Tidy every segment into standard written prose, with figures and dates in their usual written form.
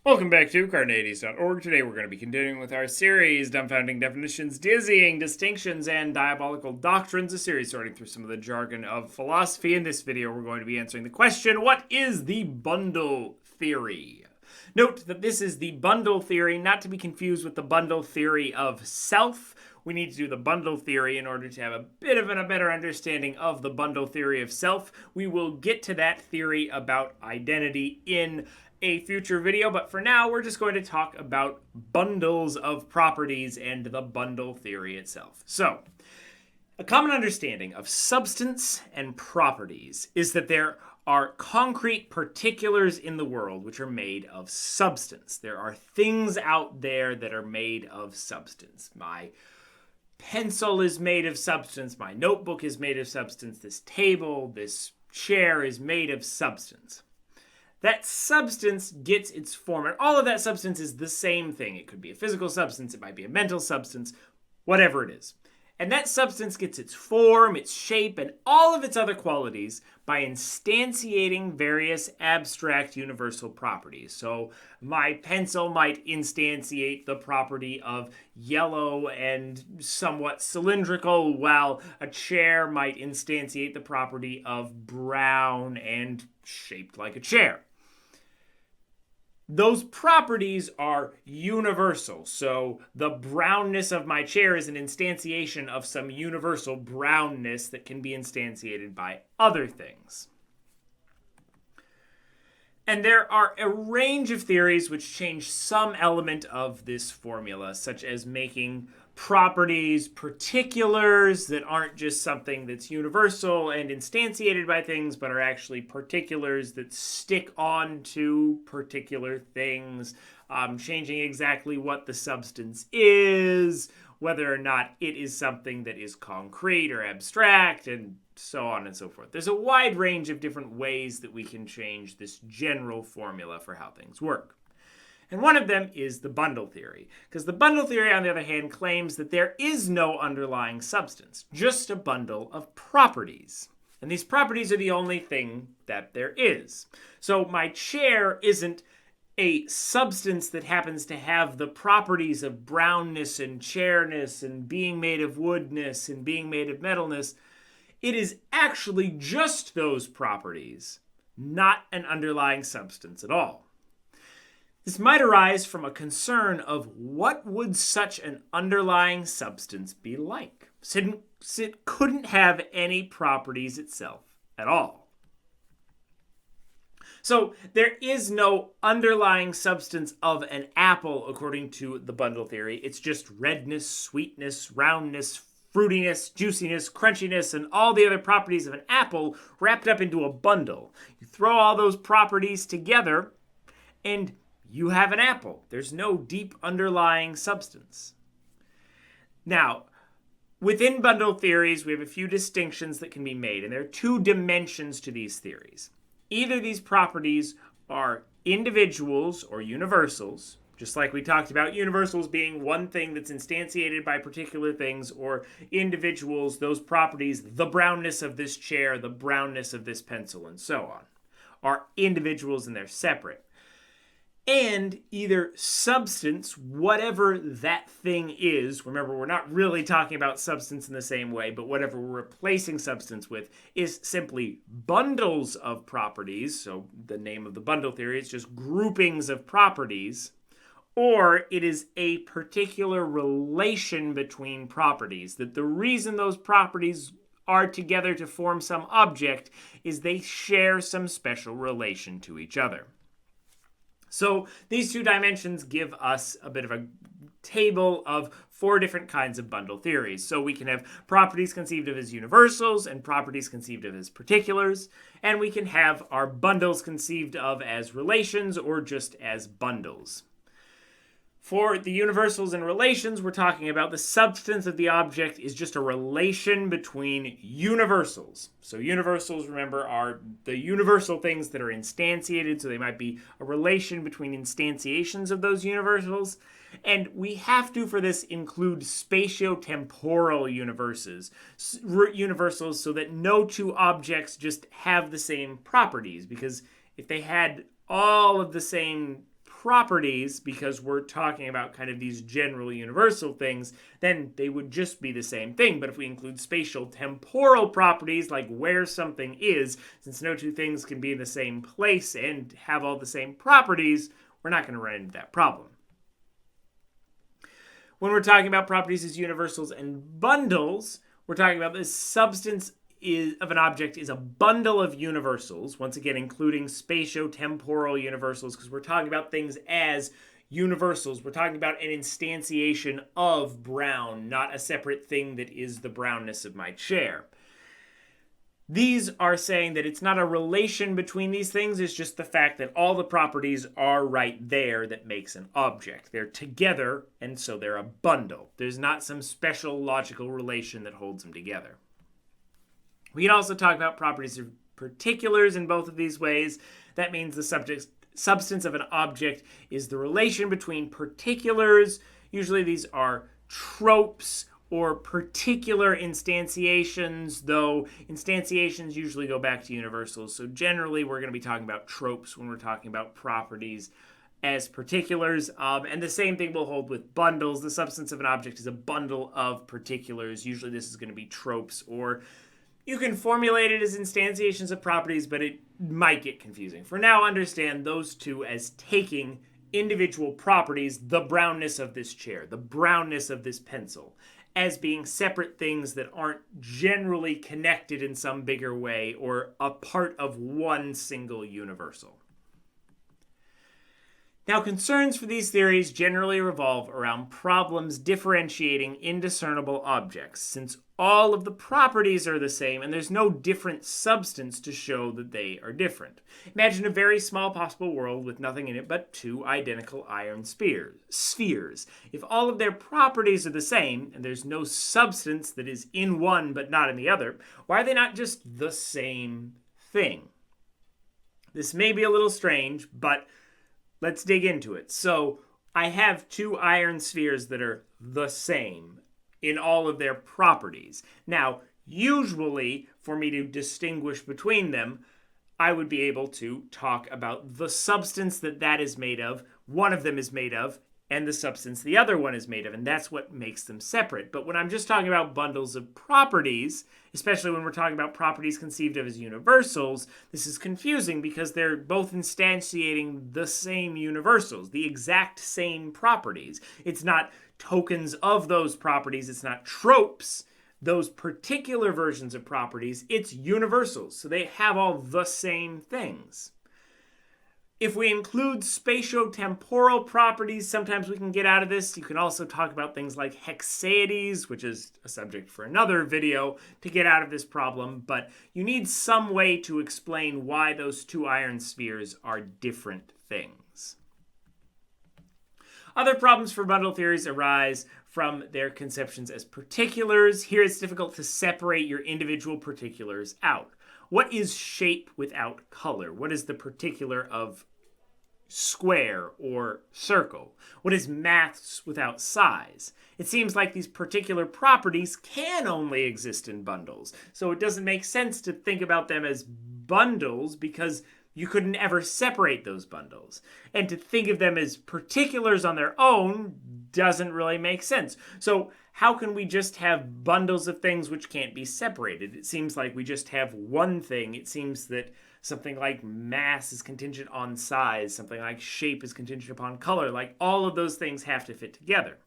Welcome back to Carneades.org. Today we're going to be continuing with our series, Dumbfounding Definitions, Dizzying Distinctions, and Diabolical Doctrines, a series sorting through some of the jargon of philosophy. In this video, we're going to be answering the question, what is the bundle theory? Note that this is the bundle theory, not to be confused with the bundle theory of self. We need to do the bundle theory in order to have a bit of a better understanding of the bundle theory of self. We will get to that theory about identity in a future video, but for now we're just going to talk about bundles of properties and the bundle theory itself. So, a common understanding of substance and properties is that there are concrete particulars in the world which are made of substance. There are things out there that are made of substance. My pencil is made of substance, my notebook is made of substance, this table, this chair is made of substance. That substance gets its form, and all of that substance is the same thing. It could be a physical substance, it might be a mental substance, whatever it is. And that substance gets its form, its shape, and all of its other qualities by instantiating various abstract universal properties. So my pencil might instantiate the property of yellow and somewhat cylindrical, while a chair might instantiate the property of brown and shaped like a chair. Those properties are universal. So the brownness of my chair is an instantiation of some universal brownness that can be instantiated by other things. And there are a range of theories which change some element of this formula, such as making properties particulars that aren't just something that's universal and instantiated by things, but are actually particulars that stick on to particular things, changing exactly what the substance is, whether or not it is something that is concrete or abstract, and so on and so forth. There's a wide range of different ways that we can change this general formula for how things work. And one of them is the bundle theory, because the bundle theory, on the other hand, claims that there is no underlying substance, just a bundle of properties. And these properties are the only thing that there is. So my chair isn't a substance that happens to have the properties of brownness and chairness and being made of woodness and being made of metalness. It is actually just those properties, not an underlying substance at all. This might arise from a concern of what would such an underlying substance be like, since it couldn't have any properties itself at all. So there is no underlying substance of an apple according to the bundle theory. It's just redness, sweetness, roundness, fruitiness, juiciness, crunchiness, and all the other properties of an apple wrapped up into a bundle. You throw all those properties together and you have an apple. There's no deep underlying substance. Now, within bundle theories, we have a few distinctions that can be made, and there are two dimensions to these theories. Either these properties are individuals or universals, just like we talked about universals being one thing that's instantiated by particular things, or individuals, those properties, the brownness of this chair, the brownness of this pencil, and so on, are individuals and they're separate. And either substance, whatever that thing is, remember we're not really talking about substance in the same way, but whatever we're replacing substance with is simply bundles of properties, so the name of the bundle theory is just groupings of properties, or it is a particular relation between properties, that the reason those properties are together to form some object is they share some special relation to each other. So these two dimensions give us a bit of a table of four different kinds of bundle theories. So we can have properties conceived of as universals and properties conceived of as particulars, and we can have our bundles conceived of as relations or just as bundles. For the universals and relations, we're talking about the substance of the object is just a relation between universals. So universals, remember, are the universal things that are instantiated, so they might be a relation between instantiations of those universals. And we have to, for this, include spatiotemporal universals so that no two objects just have the same properties, because if they had all of the same properties, because we're talking about kind of these general universal things, then they would just be the same thing. But if we include spatial temporal properties, like where something is, since no two things can be in the same place and have all the same properties, we're not going to run into that problem. When we're talking about properties as universals and bundles, we're talking about the substance of an object is a bundle of universals, once again including spatio-temporal universals, because we're talking about things as universals. We're talking about an instantiation of brown, not a separate thing that is the brownness of my chair. These are saying that it's not a relation between these things, it's just the fact that all the properties are right there that makes an object. They're together, and so they're a bundle. There's not some special logical relation that holds them together. We can also talk about properties of particulars in both of these ways. That means the substance of an object is the relation between particulars. Usually these are tropes or particular instantiations, though instantiations usually go back to universals. So generally we're going to be talking about tropes when we're talking about properties as particulars. And the same thing will hold with bundles. The substance of an object is a bundle of particulars. Usually this is going to be tropes, or you can formulate it as instantiations of properties, but it might get confusing. For now, understand those two as taking individual properties, the brownness of this chair, the brownness of this pencil, as being separate things that aren't generally connected in some bigger way or a part of one single universal. Now, concerns for these theories generally revolve around problems differentiating indiscernible objects, since all of the properties are the same and there's no different substance to show that they are different. Imagine a very small possible world with nothing in it but two identical iron spheres. If all of their properties are the same and there's no substance that is in one but not in the other, why are they not just the same thing? This may be a little strange, but let's dig into it. So I have two iron spheres that are the same in all of their properties. Now, usually, for me to distinguish between them, I would be able to talk about the substance that is made of, one of them is made of, and the substance the other one is made of, and that's what makes them separate. But when I'm just talking about bundles of properties, especially when we're talking about properties conceived of as universals, this is confusing because they're both instantiating the same universals, the exact same properties. It's not tokens of those properties, it's not tropes, those particular versions of properties, it's universals. So they have all the same things. If we include spatio-temporal properties, sometimes we can get out of this. You can also talk about things like hexaides, which is a subject for another video, to get out of this problem. But you need some way to explain why those two iron spheres are different things. Other problems for bundle theories arise from their conceptions as particulars. Here it's difficult to separate your individual particulars out. What is shape without color? What is the particular of square or circle? What is maths without size? It seems like these particular properties can only exist in bundles. So it doesn't make sense to think about them as bundles because you couldn't ever separate those bundles. And to think of them as particulars on their own doesn't really make sense. So how can we just have bundles of things which can't be separated? It seems like we just have one thing. It seems that something like mass is contingent on size. Something like shape is contingent upon color. Like all of those things have to fit together.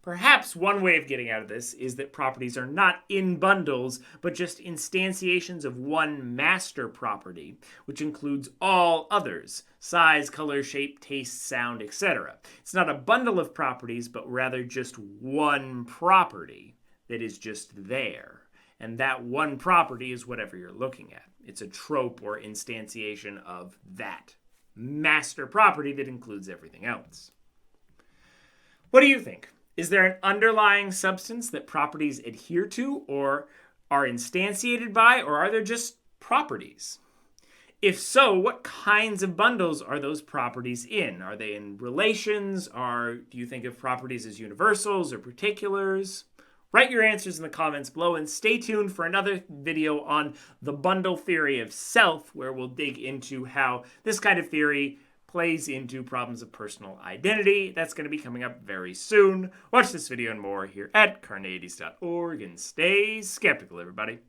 Perhaps one way of getting out of this is that properties are not in bundles, but just instantiations of one master property, which includes all others: size, color, shape, taste, sound, etc. It's not a bundle of properties, but rather just one property that is just there. And that one property is whatever you're looking at. It's a trope or instantiation of that master property that includes everything else. What do you think? Is there an underlying substance that properties adhere to or are instantiated by, or are there just properties? If so, what kinds of bundles are those properties in? Are they in relations? Do you think of properties as universals or particulars? Write your answers in the comments below and stay tuned for another video on the bundle theory of self, where we'll dig into how this kind of theory plays into problems of personal identity. That's going to be coming up very soon. Watch this video and more here at Carneades.org, and stay skeptical, everybody.